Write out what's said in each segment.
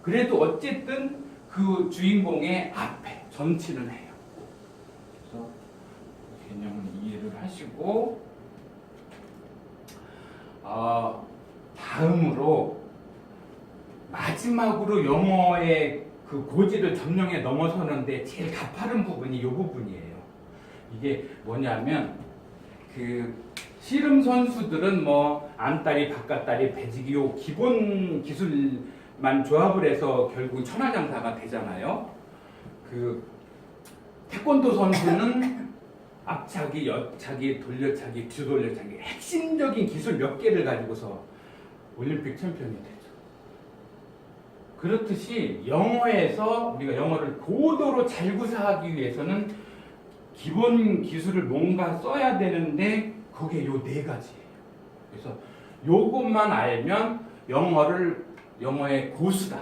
그래도 어쨌든 그 주인공의 앞에 전치는 해요. 그래서 개념을 이해를 하시고 다음으로 마지막으로 영어의 그 고지를 점령해 넘어서는데 제일 가파른 부분이 이 부분이에요. 이게 뭐냐면 그 씨름 선수들은 뭐 안다리, 바깥다리, 배지기 요 기본 기술만 조합을 해서 결국 천하장사가 되잖아요. 그 태권도 선수는 앞차기, 옆차기, 돌려차기, 뒤돌려차기 핵심적인 기술 몇 개를 가지고서 올림픽 챔피언이 되죠. 그렇듯이 영어에서 우리가 영어를 고도로 잘 구사하기 위해서는 기본 기술을 뭔가 써야 되는데 그게 요 네 가지예요. 그래서 요것만 알면 영어의 고수다.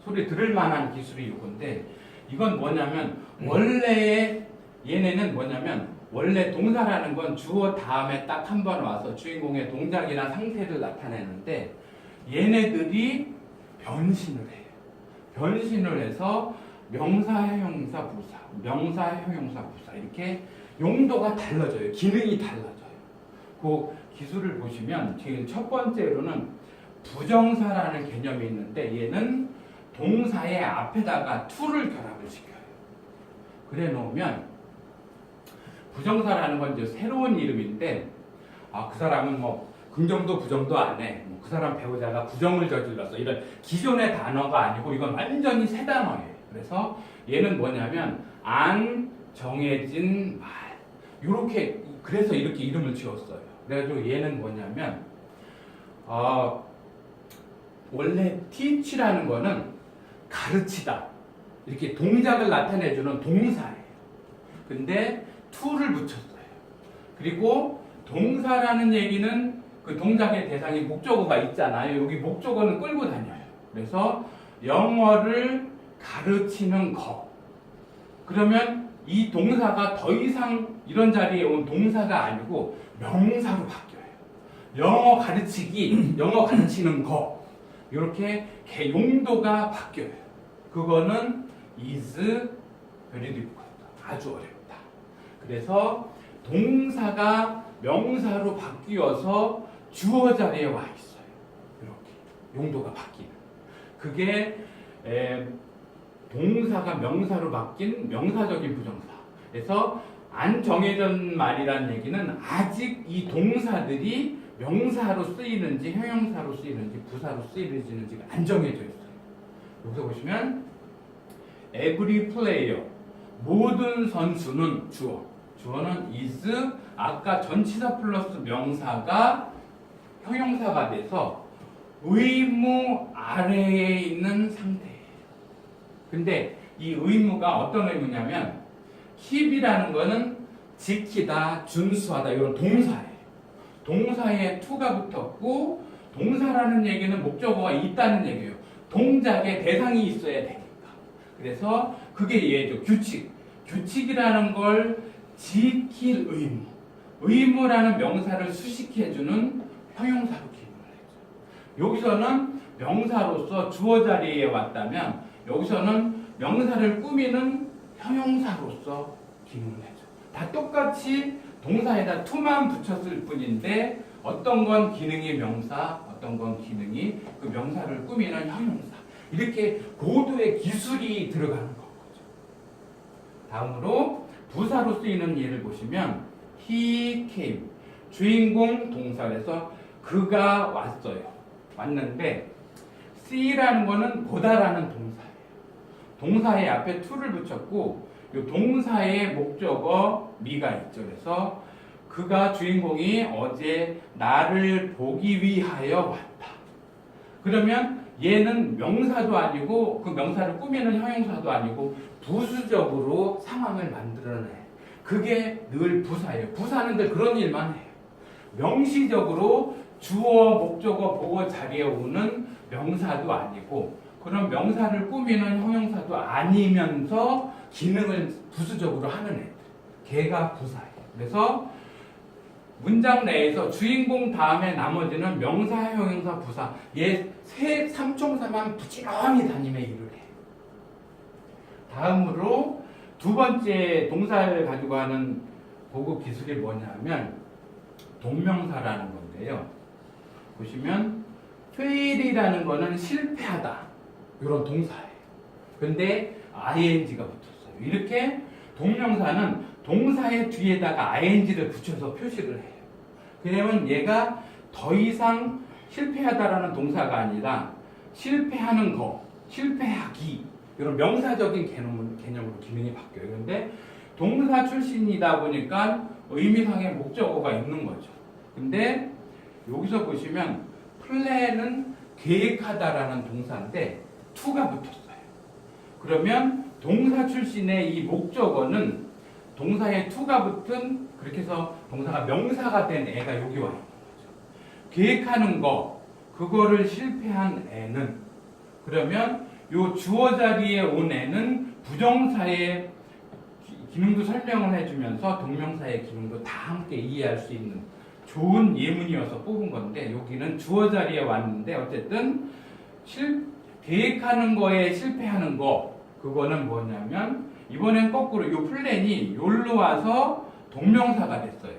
소리 들을 만한 기술이 요건데 이건 뭐냐면 얘네는 뭐냐면 원래 동사라는 건 주어 다음에 딱 한 번 와서 주인공의 동작이나 상태를 나타내는데 얘네들이 변신을 해요. 변신을 해서 명사, 형용사, 부사, 명사, 형용사, 부사 이렇게 용도가 달라져요. 기능이 달라져요. 그 기술을 보시면 지금 첫 번째로는 부정사라는 개념이 있는데 얘는 동사의 앞에다가 to를 결합을 시켜요. 그래 놓으면 부정사라는 건 이제 새로운 이름인데 그 사람은 뭐 긍정도 부정도 안 해. 그 사람 배우자가 부정을 저질렀어. 이런 기존의 단어가 아니고 이건 완전히 새 단어예요. 그래서 얘는 뭐냐면 안 정해진 말. 그래서 이렇게 이름을 지었어요. 그래가지고 얘는 뭐냐면 원래 teach라는 거는 가르치다. 이렇게 동작을 나타내주는 동사예요. 근데 to를 붙였어요. 그리고 동사라는 얘기는 그 동작의 대상이 목적어가 있잖아요. 여기 목적어는 끌고 다녀요. 그래서 영어를 가르치는 거. 그러면 이 동사가 더 이상 이런 자리에 온 동사가 아니고 명사로 바뀌어요. 영어 가르치기, 영어 가르치는 거. 이렇게 용도가 바뀌어요. 그거는 is very difficult. 아주 어렵다. 그래서 동사가 명사로 바뀌어서 주어 자리에 와 있어요. 이렇게 용도가 바뀌는. 그게 동사가 명사로 바뀐 명사적인 부정사. 그래서 안 정해진 말이라는 얘기는 아직 이 동사들이 명사로 쓰이는지 형용사로 쓰이는지 부사로 쓰이는지가 안 정해져 있어요. 여기서 보시면 every player 모든 선수는 주어는 is 아까 전치사 플러스 명사가 형용사가 돼서 의무 아래에 있는 상태예요. 근데 이 의무가 어떤 의무냐면 keep이라는 거는 지키다, 준수하다 이런 동사예요. 동사에 to가 붙었고 동사라는 얘기는 목적어가 있다는 얘기예요. 동작에 대상이 있어야 되니까. 그래서 그게 얘죠. 규칙이라는 걸 지킬 의무. 의무라는 명사를 수식해주는 형용사로 기능을 해줘요. 여기서는 명사로서 주어 자리에 왔다면 여기서는 명사를 꾸미는 형용사로서 기능을 해줘요. 다 똑같이 동사에다 to만 붙였을 뿐인데 어떤 건 기능이 명사, 어떤 건 기능이 그 명사를 꾸미는 형용사. 이렇게 고도의 기술이 들어가는 거죠. 다음으로 부사로 쓰이는 예를 보시면 he came. 주인공 동사에서 그가 왔는데 see라는 거는 보다라는 동사예요. 동사의 앞에 to를 붙였고 이 동사의 목적어 me가 있죠. 그래서 그가 주인공이 어제 나를 보기 위하여 왔다. 그러면 얘는 명사도 아니고 그 명사를 꾸미는 형용사도 아니고 부수적으로 상황을 만들어내. 그게 늘 부사예요. 부사는 늘 그런 일만 해요. 명시적으로 주어, 목적어, 보어 자리에 오는 명사도 아니고 그런 명사를 꾸미는 형용사도 아니면서 기능을 부수적으로 하는 애들. 걔가 부사예요. 그래서 문장 내에서 주인공 다음에 나머지는 명사, 형용사, 부사. 얘 삼총사만 부지런히 다니며 일을 해. 다음으로 두 번째 동사를 가지고 하는 고급 기술이 뭐냐면 동명사라는 건데요. 보시면 fail이라는 거는 실패하다 이런 동사예요. 근데 ing가 붙었어요. 이렇게 동명사는 동사의 뒤에다가 ing를 붙여서 표시를 해요. 그러면 얘가 더 이상 실패하다라는 동사가 아니라 실패하는 거, 실패하기 이런 명사적인 개념으로 기능이 바뀌어요. 그런데 동사 출신이다 보니까 의미상의 목적어가 있는 거죠. 근데 여기서 보시면 플랜은 계획하다라는 동사인데 to가 붙었어요. 그러면 동사 출신의 이 목적어는 동사에 to가 붙은 그렇게 해서 동사가 명사가 된 애가 여기 와 있는 거죠. 계획하는 거 그거를 실패한 애는 그러면 요 주어 자리에 온 애는 부정사의 기능도 설명을 해주면서 동명사의 기능도 다 함께 이해할 수 있는 좋은 예문이어서 뽑은 건데 여기는 주어 자리에 왔는데 어쨌든 계획하는 거에 실패하는 거 그거는 뭐냐면 이번엔 거꾸로 이 플랜이 여기로 와서 동명사가 됐어요.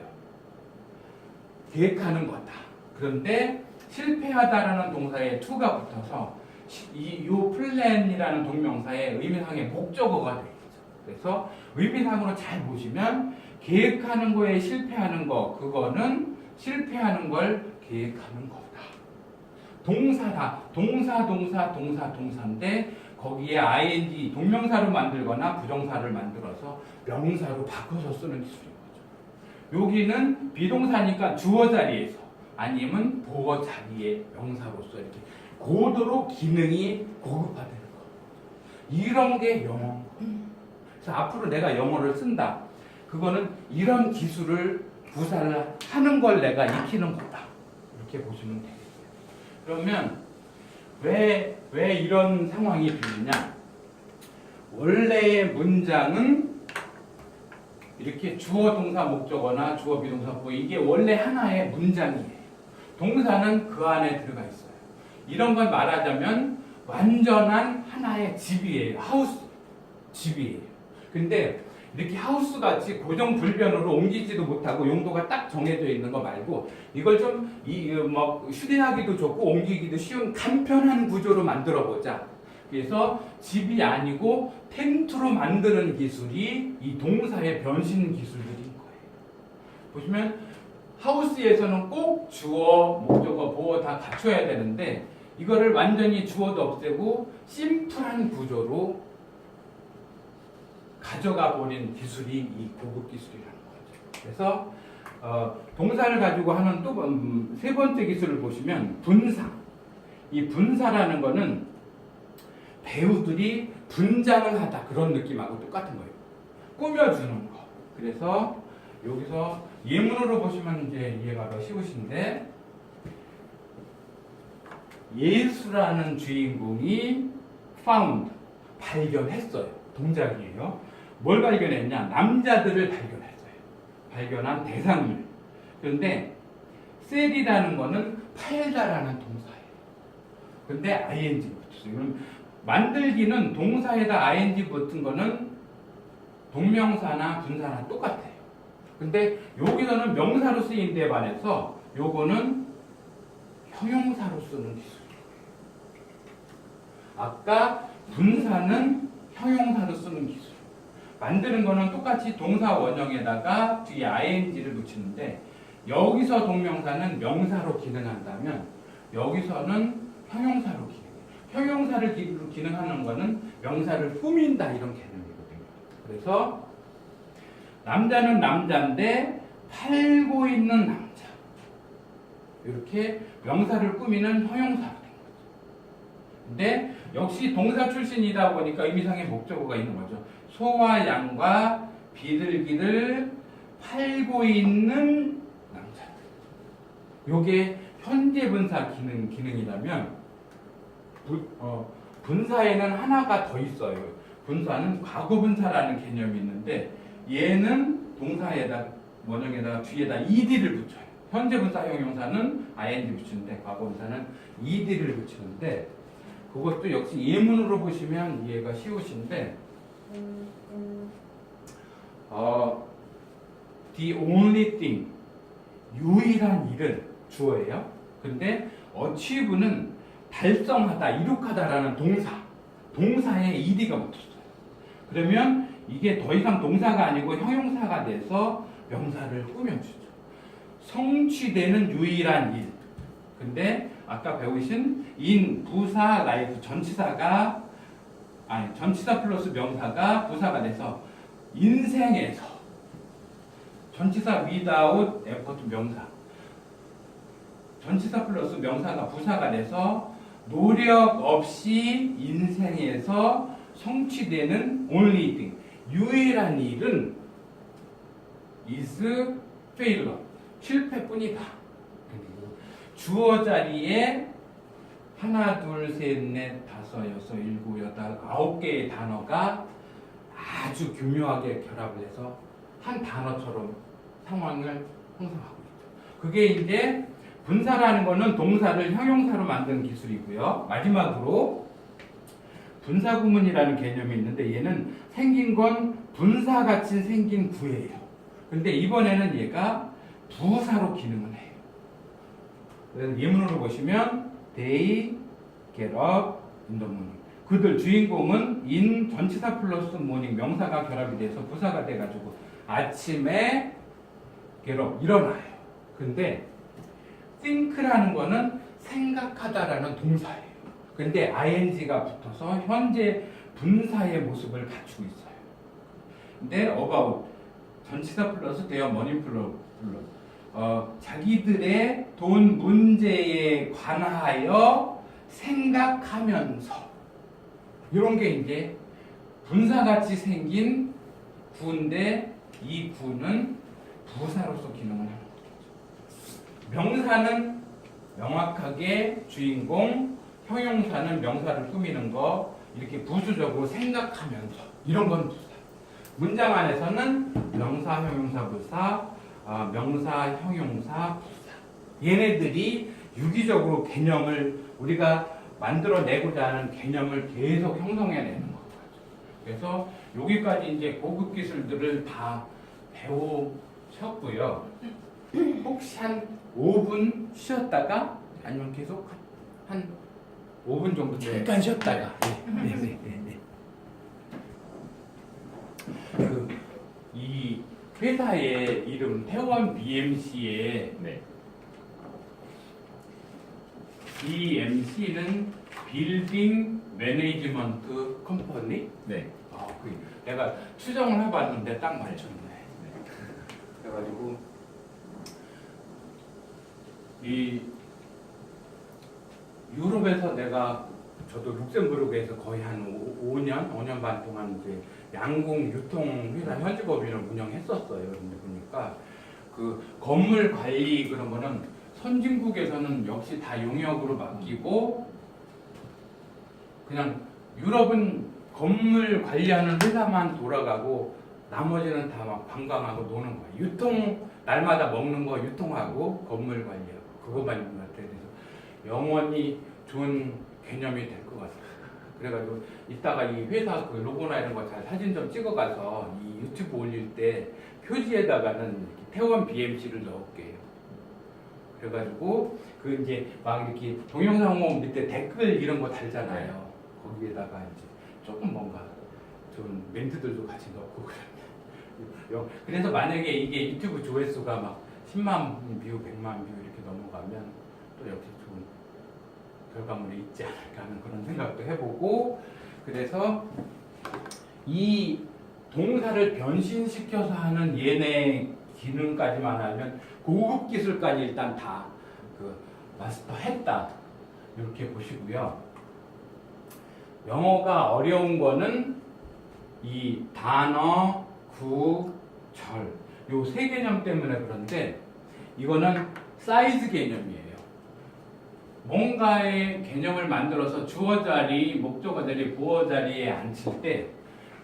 계획하는 거다. 그런데 실패하다라는 동사에 to가 붙어서 이 플랜이라는 동명사의 의미상의 목적어가 되겠죠. 그래서 의미상으로 잘 보시면 계획하는 거에 실패하는 거 그거는 실패하는 걸 계획하는 거다. 동사다. 동사인데 거기에 ing 동명사로 만들거나 부정사를 만들어서 명사로 바꿔서 쓰는 기술인 거죠. 여기는 비동사니까 주어 자리에서 아니면 보어 자리에 명사로서 이렇게 고도로 기능이 고급화되는 거. 이런 게 영어인 거예요. 그래서 앞으로 내가 영어를 쓴다. 그거는 이런 기술을 구사를 하는 걸 내가 익히는 거다. 이렇게 보시면 되겠어요. 그러면 왜 이런 상황이 되느냐? 원래의 문장은 이렇게 주어 동사 목적어나 주어 비동사 뭐 이게 원래 하나의 문장이에요. 동사는 그 안에 들어가 있어요. 이런 걸 말하자면 완전한 하나의 집이에요. 하우스 집이에요. 근데 이렇게 하우스 같이 고정 불변으로 옮기지도 못하고 용도가 딱 정해져 있는 거 말고 이걸 좀 휴대하기도 좋고 옮기기도 쉬운 간편한 구조로 만들어 보자. 그래서 집이 아니고 텐트로 만드는 기술이 이 동사의 변신 기술들인 거예요. 보시면 하우스에서는 꼭 주어, 목적어, 보어 다 갖춰야 되는데 이거를 완전히 주어도 없애고 심플한 구조로 가져가 버린 기술이 이 고급 기술이라는 거죠. 그래서 동사를 가지고 하는 또 세 번째 기술을 보시면 분사. 이 분사라는 거는 배우들이 분장을 하다 그런 느낌하고 똑같은 거예요. 꾸며주는 거. 그래서 여기서 예문으로 보시면 이제 이해가 더 쉬우신데 예수라는 주인공이 found 발견했어요. 동작이에요. 뭘 발견했냐? 남자들을 발견했어요. 발견한 대상을. 그런데 셀이라는 거는 팔다라는 동사예요. 근데 ing 붙었어요. 그럼 만들기는 동사에다 ing 붙은 거는 동명사나 분사나 똑같아요. 근데 여기서는 명사로 쓰인 데 반해서 요거는 형용사로 쓰는 기술이에요. 아까 분사는 형용사로 쓰는 기술. 만드는 거는 똑같이 동사 원형에다가 뒤에 ing를 붙이는데 여기서 동명사는 명사로 기능한다면 여기서는 형용사로 기능해요. 형용사를 기능하는 거는 명사를 꾸민다 이런 개념이거든요. 그래서 남자는 남자인데 팔고 있는 남자. 이렇게 명사를 꾸미는 형용사가 된 거죠. 근데 역시 동사 출신이다 보니까 의미상의 목적어가 있는 거죠. 소와 양과 비둘기를 팔고 있는 남자들. 요게 현재 분사 기능이라면 분사에는 하나가 더 있어요. 분사는 과거 분사라는 개념이 있는데 얘는 동사에다 원형에다가 뒤에다 ed를 붙여요. 현재 분사 형용사는 ing 붙이는데 과거 분사는 ed를 붙이는데 그것도 역시 예문으로 보시면 이해가 쉬우신데 the only thing 유일한 일은 주어예요. 근데 achieve는 달성하다, 이룩하다라는 동사에 ed가 붙었어요. 그러면 이게 더 이상 동사가 아니고 형용사가 돼서 명사를 꾸며주죠. 성취되는 유일한 일. 근데 아까 배우신 in, 부사, life 전치사 플러스 명사가 부사가 돼서 인생에서 전치사 without effort 명사 전치사 플러스 명사가 부사가 돼서 노력 없이 인생에서 성취되는 only thing 유일한 일은 is failure 실패뿐이다. 주어 자리에 하나, 둘, 셋, 넷, 다섯, 여섯, 일곱, 여덟, 9개의 단어가 아주 교묘하게 결합을 해서 한 단어처럼 상황을 형성하고 있죠. 그게 이제 분사라는 거는 동사를 형용사로 만드는 기술이고요. 마지막으로 분사구문이라는 개념이 있는데 얘는 생긴 건 분사같이 생긴 구예요. 근데 이번에는 얘가 부사로 기능을 해요. 그래서 예문으로 보시면 they get up in the morning. 그들 주인공은 in 전치사 플러스 morning 명사가 결합이 돼서 부사가 돼가지고 아침에 get up 일어나요. 근데 think라는 거는 생각하다라는 동사예요. 근데 ing가 붙어서 현재 분사의 모습을 갖추고 있어요. 근데 about 전치사 플러스 their money 플러스 자기들의 돈 문제에 관하여 생각하면서 이런 게 이제 분사같이 생긴 구인데 이 구는 부사로서 기능을 하는 거죠. 명사는 명확하게 주인공, 형용사는 명사를 꾸미는 거 이렇게 부수적으로 생각하면서 이런 건 부사. 문장 안에서는 명사, 형용사, 부사, 명사, 형용사, 부사. 얘네들이 유기적으로 개념을 우리가 만들어내고자 하는 개념을 계속 형성해내는 거죠. 그래서 여기까지 이제 고급 기술들을 다 배우셨고요. 혹시 한 5분 쉬었다가 아니면 계속 한 5분 정도 잠깐 쉬었다가 이 회사의 이름 태원 BMC의 BMC는 빌딩 매니지먼트 컴퍼니. 내가 추정을 해봤는데 딱 맞췄네. 그래가지고 이 유럽에서 저도 룩셈부르크에서 거의 한 5년 반 동안 이제 양궁 유통 회사 현지법인을 운영했었어요. 근데 보니까 그 건물 관리 그런 거는 선진국에서는 역시 다 용역으로 맡기고 그냥 유럽은 건물 관리하는 회사만 돌아가고 나머지는 다 막 관광하고 노는 거예요. 유통 날마다 먹는 거 유통하고 건물 관리하고 그거만 있는 것 같아요. 그래서 영원히 좋은 개념이 될 것 같아요. 그래가지고 이따가 이 회사 그 로고나 이런 거 잘 사진 좀 찍어가서 이 유튜브 올릴 때 표지에다가는 태원 BMC를 넣을게요. 그래가지고 그 이제 막 이렇게 동영상 밑에 댓글 이런 거 달잖아요. 거기에다가 이제 조금 뭔가 좀 멘트들도 같이 넣고 그래요. 그래서 만약에 이게 유튜브 조회수가 막 10만 뷰, 100만 뷰 이렇게 넘어가면 또 역시 좋은 결과물이 있지 않을까 하는 그런 생각도 해보고 그래서 이 동사를 변신시켜서 하는 얘네 기능까지만 하면 고급 기술까지 일단 다 마스터했다 이렇게 보시고요. 영어가 어려운 거는 이 단어, 구, 절 요 세 개념 때문에 그런데 이거는 사이즈 개념이에요. 뭔가의 개념을 만들어서 주어 자리, 목적어 자리, 보어 자리에 앉힐 때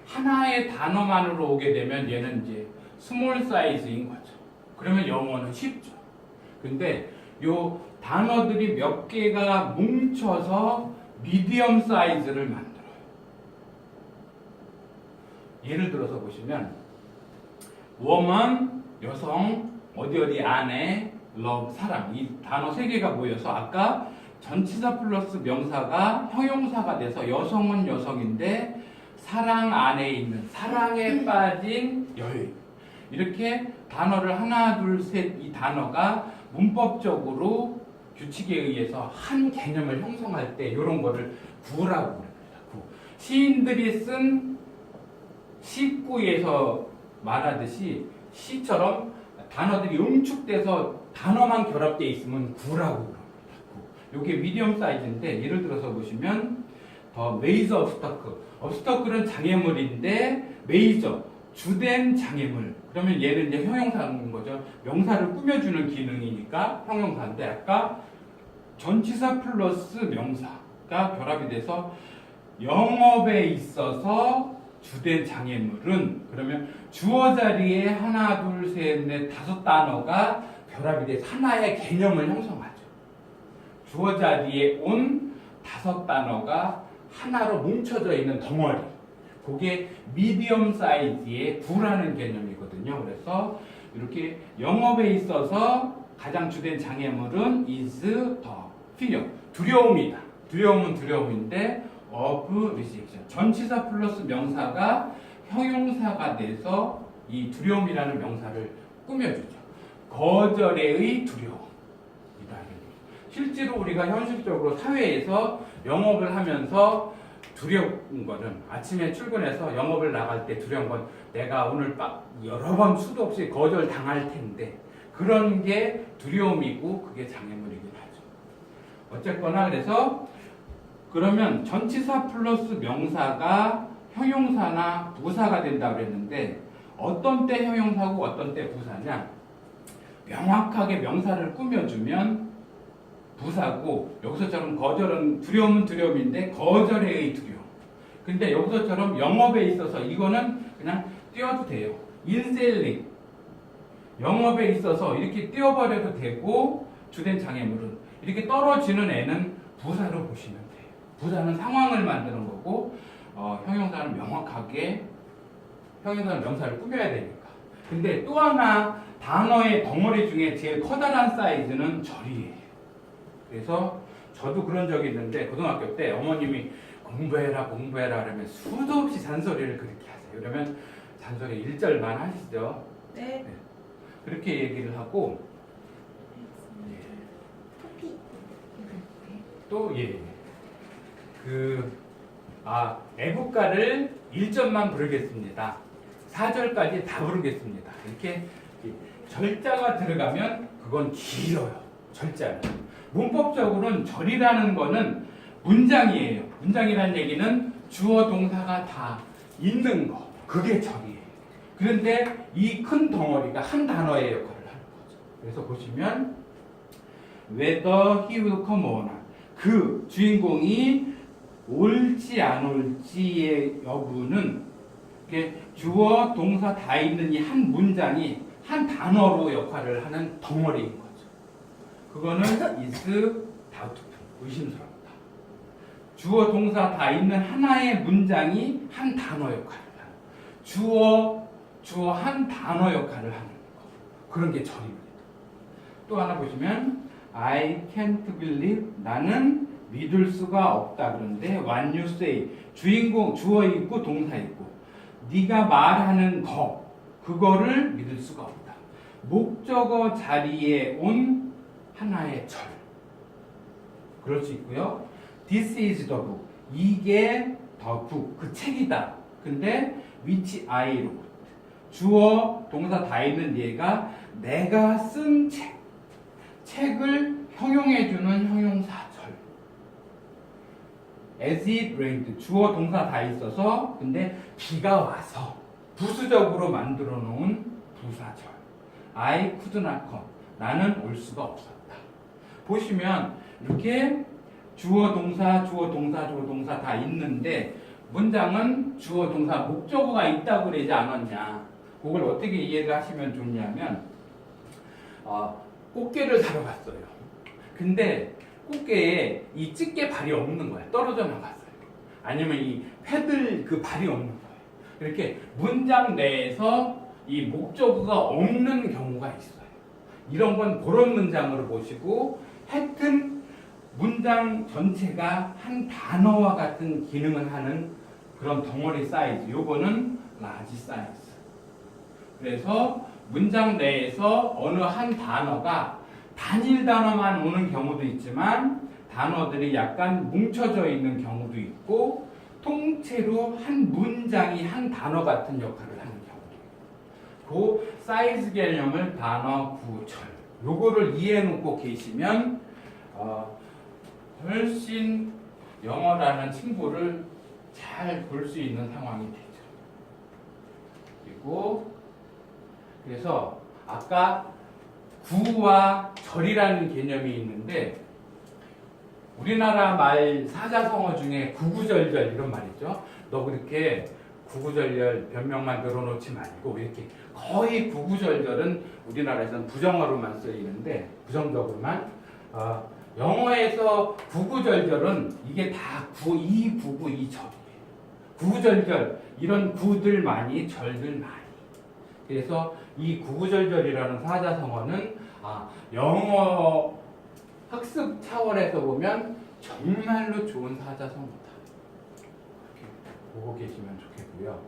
하나의 단어만으로 오게 되면 얘는 이제 스몰 사이즈인 거죠. 그러면 영어는 쉽죠. 근데 요 단어들이 몇 개가 뭉쳐서 미디엄 사이즈를 만들어요. 예를 들어서 보시면 woman, 여성, 어디 안에, love, 사랑 이 단어 세 개가 모여서 아까 전치사 플러스 명사가 형용사가 돼서 여성은 여성인데 사랑 안에 있는 사랑에 빠진 여인 이렇게 단어를 하나 둘 셋 이 단어가 문법적으로 규칙에 의해서 한 개념을 형성할 때 이런 거를 구라고 부릅니다. 구. 시인들이 쓴 시구에서 말하듯이 시처럼 단어들이 응축돼서 단어만 결합되어 있으면 구라고 부릅니다. 구. 이게 미디엄 사이즈인데 예를 들어서 보시면 더 메이저 업스터클 업스터클은 장애물인데 메이저 주된 장애물 그러면 얘는 이제 형용사인 거죠. 명사를 꾸며주는 기능이니까 형용사인데 아까 전치사 플러스 명사가 결합이 돼서 영업에 있어서 주된 장애물은 그러면 주어 자리에 하나 둘 셋 넷 다섯 단어가 결합이 돼서 하나의 개념을 형성하죠. 주어 자리에 온 다섯 단어가 하나로 뭉쳐져 있는 덩어리 그게 미디엄 사이즈의 구라는 개념이거든요. 그래서 이렇게 영업에 있어서 가장 주된 장애물은 is the fear. 두려움이다. 두려움은 두려움인데 of rejection. 전치사 플러스 명사가 형용사가 돼서 이 두려움이라는 명사를 꾸며주죠. 거절의 두려움이다. 실제로 우리가 현실적으로 사회에서 영업을 하면서 두려운 거는 아침에 출근해서 영업을 나갈 때 두려운 건 내가 오늘 여러 번 수도 없이 거절 당할 텐데 그런 게 두려움이고 그게 장애물이긴 하죠. 어쨌거나 그래서 그러면 전치사 플러스 명사가 형용사나 부사가 된다고 그랬는데 어떤 때 형용사고 어떤 때 부사냐 명확하게 명사를 꾸며주면 부사고 여기서처럼 거절은 두려움은 두려움인데 거절에 의해 두려움. 근데 여기서처럼 영업에 있어서 이거는 그냥 띄워도 돼요. 인셀링 영업에 있어서 이렇게 띄워버려도 되고 주된 장애물은 이렇게 떨어지는 애는 부사로 보시면 돼요. 부사는 상황을 만드는 거고 형용사는 명확하게 형용사는 명사를 꾸며야 되니까. 근데 또 하나 단어의 덩어리 중에 제일 커다란 사이즈는 절이에요. 그래서 저도 그런 적이 있는데 고등학교 때 어머님이 공부해라 그러면 수도 없이 잔소리를 그렇게 하세요. 그러면 잔소리 1절만 하시죠. 네. 네. 그렇게 얘기를 하고 또 애국가를 1절만 부르겠습니다. 4절까지 다 부르겠습니다. 이렇게 절자가 들어가면 그건 길어요. 절자는. 문법적으로는 절이라는 거는 문장이에요. 문장이라는 얘기는 주어 동사가 다 있는 거. 그게 절이에요. 그런데 이 큰 덩어리가 한 단어의 역할을 하는 거죠. 그래서 보시면 whether he will come or not 그 주인공이 올지 안 올지의 여부는 주어 동사 다 있는 이 한 문장이 한 단어로 역할을 하는 덩어리인 거죠. 그거는 is doubtful, 의심스럽다. 주어 동사 다 있는 하나의 문장이 한 단어 역할을 하는 주어 한 단어 역할을 하는 거. 그런 게 절입니다. 또 하나 보시면 I can't believe 나는 믿을 수가 없다. 그런데 when you say 주인공 주어 있고 동사 있고 네가 말하는 거 그거를 믿을 수가 없다. 목적어 자리에 온 하나의 절. 그럴 수 있고요. This is the book. 이게 the book. 그 책이다. 근데 which I wrote. 주어, 동사 다 있는 얘가 내가 쓴 책. 책을 형용해주는 형용사절. As it rained. 주어, 동사 다 있어서 근데 비가 와서 부수적으로 만들어 놓은 부사절. I could not come. 나는 올 수가 없었다. 보시면 이렇게 주어 동사 다 있는데 문장은 주어 동사 목적어가 있다고 그러지 않았냐. 그걸 어떻게 이해를 하시면 좋냐면 꽃게를 사러 갔어요. 근데 꽃게에 이 집게 발이 없는 거야. 떨어져 나갔어요. 아니면 이 패들 그 발이 없는 거예요. 이렇게 문장 내에서 이 목적어가 없는 경우가 있어요. 이런 건 그런 문장으로 보시고, 하여튼 문장 전체가 한 단어와 같은 기능을 하는 그런 덩어리 사이즈, 요거는 라지 사이즈. 그래서 문장 내에서 어느 한 단어가 단일 단어만 오는 경우도 있지만 단어들이 약간 뭉쳐져 있는 경우도 있고, 통째로 한 문장이 한 단어 같은 역할을 하는 경우도 있고, 그 사이즈 개념을 단어, 구, 절 요거를 이해해놓고 계시면 훨씬 영어라는 친구를 잘 볼 수 있는 상황이 되죠. 그리고 그래서 아까 구와 절이라는 개념이 있는데, 우리나라 말 사자성어 중에 구구절절 이런 말 있죠. 너 그렇게 구구절절 변명만 늘어놓지 말고, 이렇게 거의 구구절절은 우리나라에서는 부정어로만 쓰이는데, 부정적으로만 영어에서 구구절절은 이게 다 이 구구 이 절이에요. 구구절절 이런 구들만이 절들만이. 그래서 이 구구절절이라는 사자성어는 영어 학습 차원에서 보면 정말로 좋은 사자성어다. 이렇게 보고 계시면 좋겠고요.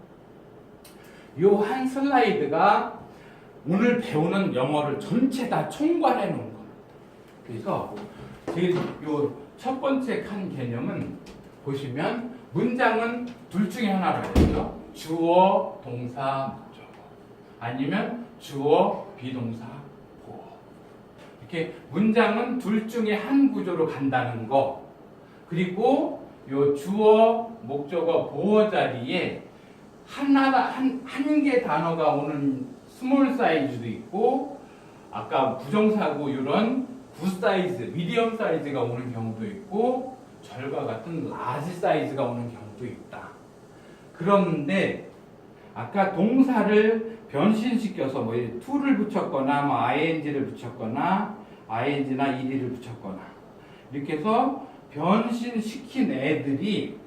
요 한 슬라이드가 오늘 배우는 영어를 전체 다 총괄해 놓은 겁니다. 그래서 제일 요 첫 번째 칸 개념은 보시면 문장은 둘 중에 하나라고요. 주어, 동사, 목적어. 아니면 주어, 비동사, 보어. 이렇게 문장은 둘 중에 한 구조로 간다는 거. 그리고 요 주어, 목적어, 보어 자리에 한 개 단어가 오는 스몰 사이즈도 있고, 아까 부정사고 이런 구 사이즈, 미디엄 사이즈가 오는 경우도 있고, 절과 같은 라지 사이즈가 오는 경우도 있다. 그런데 아까 동사를 변신시켜서 뭐 to를 붙였거나 뭐 ing를 붙였거나 ing나 ed를 붙였거나 이렇게 해서 변신시킨 애들이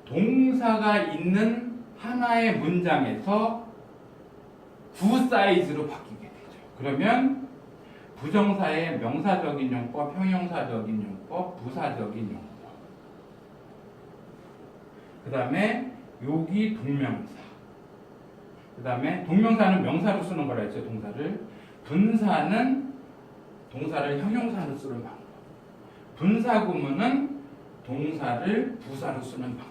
동사가 있는 하나의 문장에서 구 사이즈로 바뀌게 되죠. 그러면 부정사의 명사적인 용법, 형용사적인 용법, 부사적인 용법. 그 다음에 여기 동명사. 그 다음에 동명사는 명사로 쓰는 거라 했죠, 동사를. 분사는 동사를 형용사로 쓰는 방법. 분사구문은 동사를 부사로 쓰는 방법.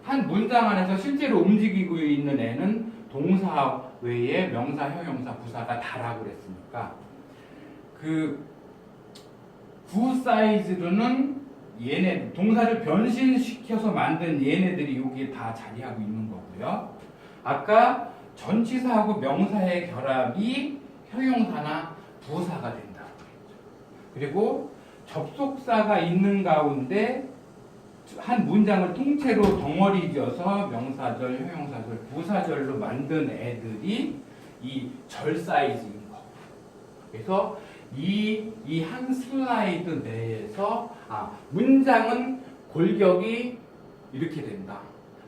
한 문장 안에서 실제로 움직이고 있는 애는 동사 외에 명사, 형용사, 부사가 다라고 그랬으니까 그 구 사이즈로는 얘네 동사를 변신시켜서 만든 얘네들이 여기에 다 자리하고 있는 거고요. 아까 전치사하고 명사의 결합이 형용사나 부사가 된다고 했죠. 그리고 접속사가 있는 가운데 한 문장을 통째로 덩어리 지어서 명사절, 형용사절, 부사절로 만든 애들이 이 절 사이즈인 거. 그래서 이 한 슬라이드 내에서 문장은 골격이 이렇게 된다.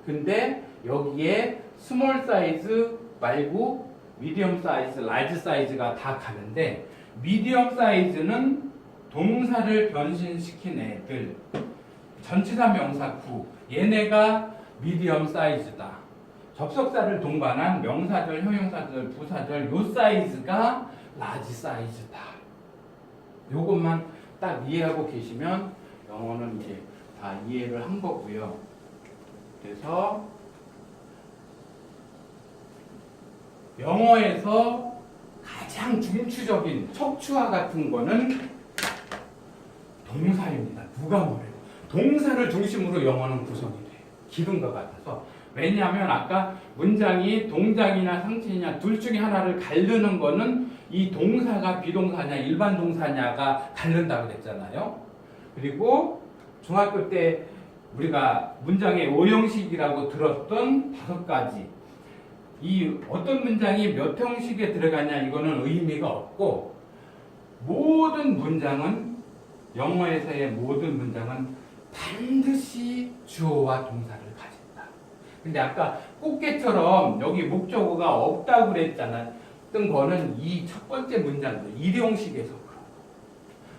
근데 여기에 스몰 사이즈 말고 미디엄 사이즈, 라지 사이즈가 다 가는데, 미디엄 사이즈는 동사를 변신시킨 애들, 전치사 명사 구, 얘네가 미디엄 사이즈다. 접속사를 동반한 명사절, 형용사절, 부사절 요 사이즈가 라지 사이즈다. 요것만 딱 이해하고 계시면 영어는 이제 다 이해를 한 거고요. 그래서 영어에서 가장 중추적인 척추와 같은 거는 동사입니다. 누가 뭐래요? 동사를 중심으로 영어는 구성이 돼요. 기둥과 같아서. 왜냐하면 아까 문장이 동작이나 상태냐 둘 중에 하나를 가르는 거는 이 동사가 비동사냐 일반 동사냐가 다른다고 그랬잖아요. 그리고 중학교 때 우리가 문장의 오형식이라고 들었던 5가지 이 어떤 문장이 몇 형식에 들어가냐 이거는 의미가 없고 모든 문장은 영어에서의 모든 문장은 반드시 주어와 동사를 가진다. 근데 아까 꽃게처럼 여기 목적어가 없다고 그랬잖아. 어떤 거는 이 첫 번째 문장도 일용식에서 그런 거.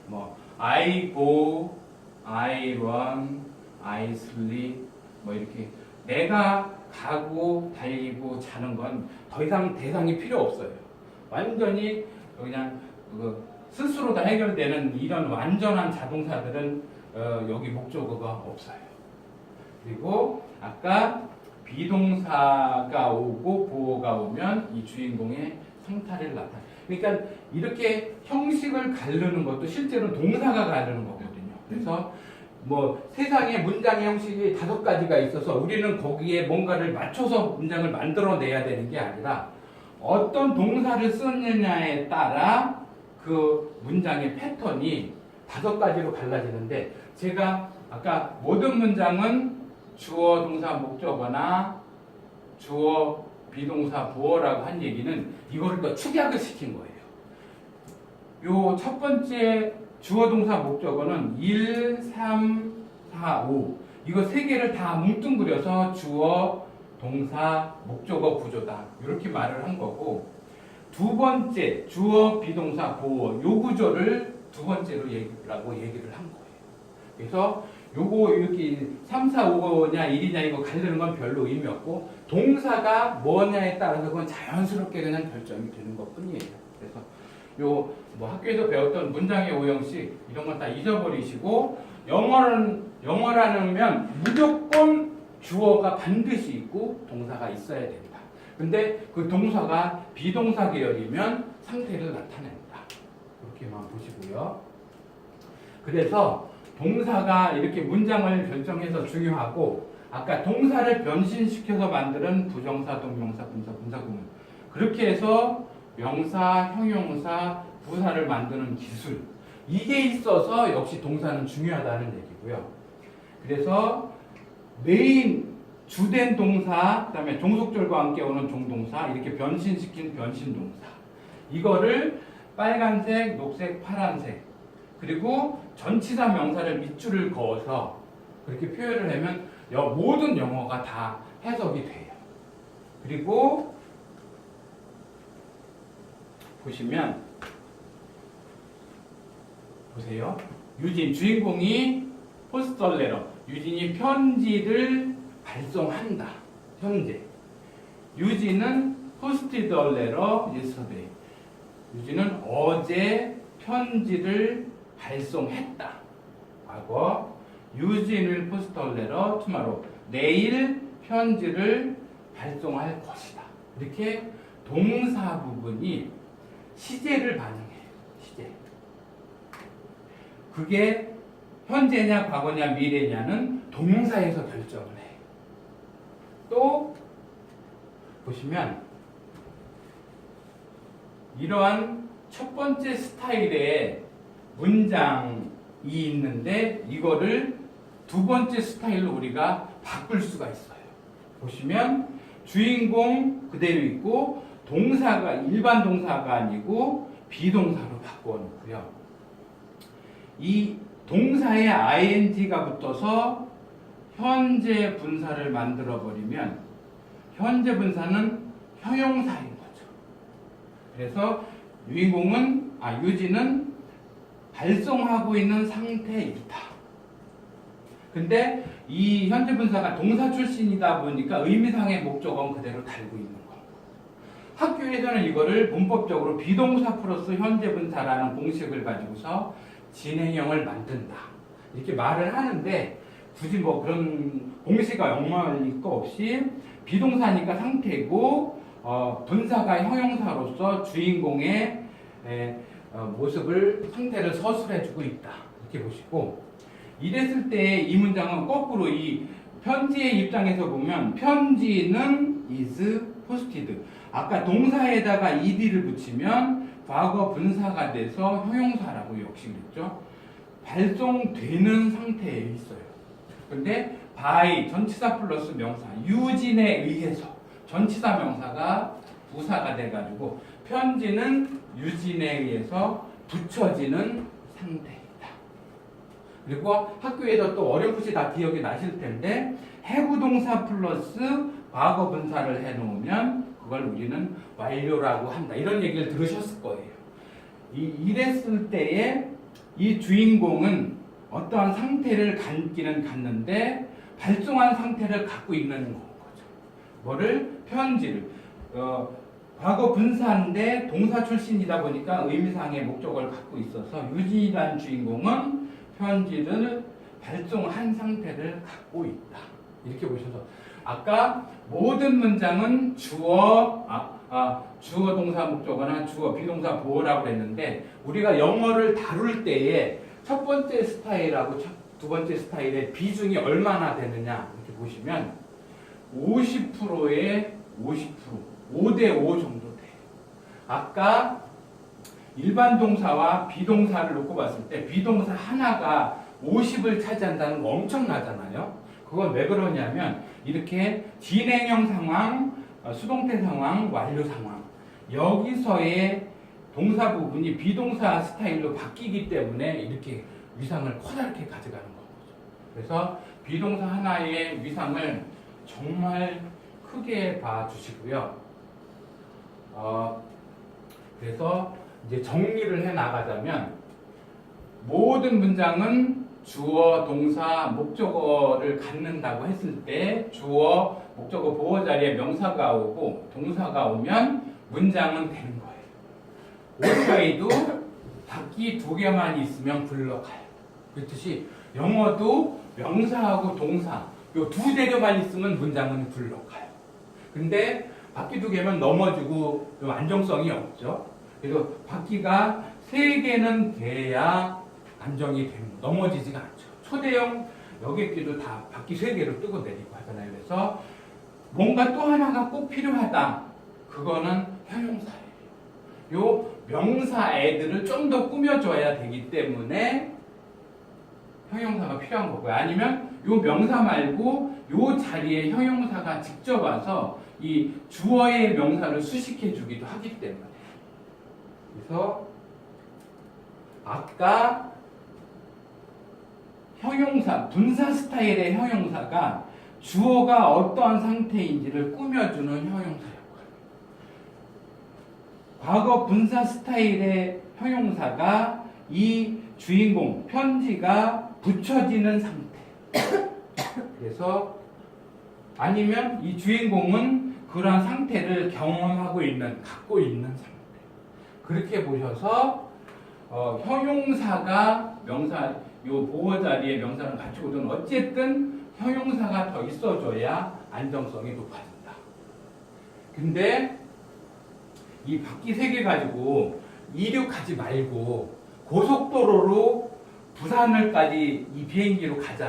뭐 I go, I run, I sleep 뭐 이렇게 내가 가고 달리고 자는 건 더 이상 대상이 필요 없어요. 완전히 그냥 스스로 다 해결되는 이런 완전한 자동사들은 여기 목적어가 없어요. 그리고 아까 비동사가 오고 보어가 오면 이 주인공의 상태를 나타내. 그러니까 이렇게 형식을 가르는 것도 실제로 동사가 가르는 거거든요. 그래서 뭐 세상에 문장의 형식이 5가지가 있어서 우리는 거기에 뭔가를 맞춰서 문장을 만들어내야 되는 게 아니라 어떤 동사를 쓰느냐에 따라 그 문장의 패턴이 5가지로 갈라지는데 제가 아까 모든 문장은 주어, 동사, 목적어나 주어, 비동사, 보어라고 한 얘기는 이거를 더 축약을 시킨 거예요. 요 첫 번째 주어, 동사, 목적어는 1, 3, 4, 5 이거 3개를 다 뭉뚱그려서 주어, 동사, 목적어 구조다 이렇게 말을 한 거고 두 번째 주어, 비동사, 보어 요 구조를 두 번째로 얘기를 한 거예요. 그래서 요거 이렇게 3, 4, 5냐 1이냐 이거 가르는 건 별로 의미 없고 동사가 뭐냐에 따라서 그건 자연스럽게 그냥 결정이 되는 것 뿐이에요. 그래서 요 뭐 학교에서 배웠던 문장의 오형식 이런 건 다 잊어버리시고 영어라면 무조건 주어가 반드시 있고 동사가 있어야 된다. 근데 그 동사가 비동사 계열이면 상태를 나타낸다. 그렇게만 보시고요. 그래서 동사가 이렇게 문장을 결정해서 중요하고 아까 동사를 변신시켜서 만드는 부정사, 동명사, 분사, 분사구문 그렇게 해서 명사, 형용사, 부사를 만드는 기술 이게 있어서 역시 동사는 중요하다는 얘기고요. 그래서 메인 주된 동사 그다음에 종속절과 함께 오는 종동사 이렇게 변신시킨 변신동사 이거를 빨간색, 녹색, 파란색 그리고 전치사 명사를 밑줄을 그어서 그렇게 표현을 하면 모든 영어가 다 해석이 돼요. 그리고 보시면 보세요. 유진 주인공이 포스터레터 유진이 편지를 발송한다. 현재 유진은 posted a letter yesterday. 유진은 어제 편지를 발송했다. 과거 유진 will post a letter tomorrow. 내일 편지를 발송할 것이다. 이렇게 동사 부분이 시제를 반영해요. 시제. 그게 현재냐 과거냐 미래냐는 동사에서 결정을 해요. 또 보시면 이러한 첫 번째 스타일의 문장이 있는데 이거를 두 번째 스타일로 우리가 바꿀 수가 있어요. 보시면 주인공 그대로 있고 동사가 일반 동사가 아니고 비동사로 바꿔 놓고요. 이 동사에 ing가 붙어서 현재 분사를 만들어 버리면 현재 분사는 형용사인 거죠. 그래서 유진은 발송하고 있는 상태이다. 근데 이 현재 분사가 동사 출신이다 보니까 의미상의 목적어는 그대로 달고 있는 거고 학교에서는 이거를 문법적으로 비동사 플러스 현재 분사라는 공식을 가지고서 진행형을 만든다. 이렇게 말을 하는데 굳이 뭐 그런 공식과 연관일 거 없이 비동사니까 상태고 분사가 형용사로서 주인공의 모습을 상태를 서술해주고 있다. 이렇게 보시고 이랬을 때 이 문장은 거꾸로 이 편지의 입장에서 보면 편지는 is posted. 아까 동사에다가 ed를 붙이면 과거 분사가 돼서 형용사라고 역시 그랬죠. 발송되는 상태에 있어요. 근데 by 전치사 플러스 명사 유진에 의해서 전치사 명사가 부사가 돼가지고 편지는 유진에 의해서 붙여지는 상태이다. 그리고 학교에서 또 어렴풋이 다 기억이 나실 텐데 해부동사 플러스 과거 분사를 해놓으면 그걸 우리는 완료라고 한다. 이런 얘기를 들으셨을 거예요. 이랬을 때에 이 주인공은 어떠한 상태를 갖기는 갖는데 발송한 상태를 갖고 있는 거죠. 뭐를? 편지를. 과거 분사인데 동사 출신이다 보니까 의미상의 목적을 갖고 있어서 유진이라는 주인공은 편지를 발송한 상태를 갖고 있다. 이렇게 보셔서 아까 모든 문장은 주어, 주어 동사 목적어나 주어 비동사 보어라고 했는데 우리가 영어를 다룰 때에 첫 번째 스타일하고 두 번째 스타일의 비중이 얼마나 되느냐 이렇게 보시면 50%에 50%, 5대5 정도 돼요. 아까 일반 동사와 비동사를 놓고 봤을 때 비동사 하나가 50을 차지한다는 거 엄청나잖아요. 그건 왜 그러냐면 이렇게 진행형 상황, 수동태 상황, 완료 상황 여기서의 동사 부분이 비동사 스타일로 바뀌기 때문에 이렇게 위상을 커다랗게 가져가는 거죠. 그래서 비동사 하나의 위상을 정말 크게 봐주시고요. 그래서 이제 정리를 해 나가자면 모든 문장은 주어, 동사, 목적어를 갖는다고 했을 때 주어, 목적어 보어 자리에 명사가 오고 동사가 오면 문장은 되는 거예요. 오토웨이도 바퀴 두 개만 있으면 굴러가요. 그렇듯이 영어도 명사하고 동사 요 두 재료만 있으면 문장은 굴러가요. 근데 바퀴 두 개면 넘어지고 좀 안정성이 없죠. 그래서 바퀴가 세 개는 돼야 안정이 됩니다. 넘어지지가 않죠. 초대형 여객기도 다 바퀴 세 개로 뜨고 내리고 하잖아요. 그래서 뭔가 또 하나가 꼭 필요하다. 그거는 형용사예요. 요 명사 애들을 좀 더 꾸며줘야 되기 때문에 형용사가 필요한 거고요. 아니면 요 명사 말고 요 자리에 형용사가 직접 와서 이 주어의 명사를 수식해 주기도 하기 때문에. 그래서 아까 형용사, 분사 스타일의 형용사가 주어가 어떠한 상태인지를 꾸며주는 형용사 역할. 과거 분사 스타일의 형용사가 이 주인공, 편지가 붙여지는 상태. 그래서 아니면 이 주인공은 그러한 상태를 경험하고 있는, 갖고 있는 상태. 그렇게 보셔서 형용사가 명사, 요 보어 자리에 명사를 갖추거든 어쨌든 형용사가 더 있어줘야 안정성이 높아진다. 근데 이 바퀴 세 개 가지고 이륙하지 말고 고속도로로 부산을까지 이 비행기로 가자.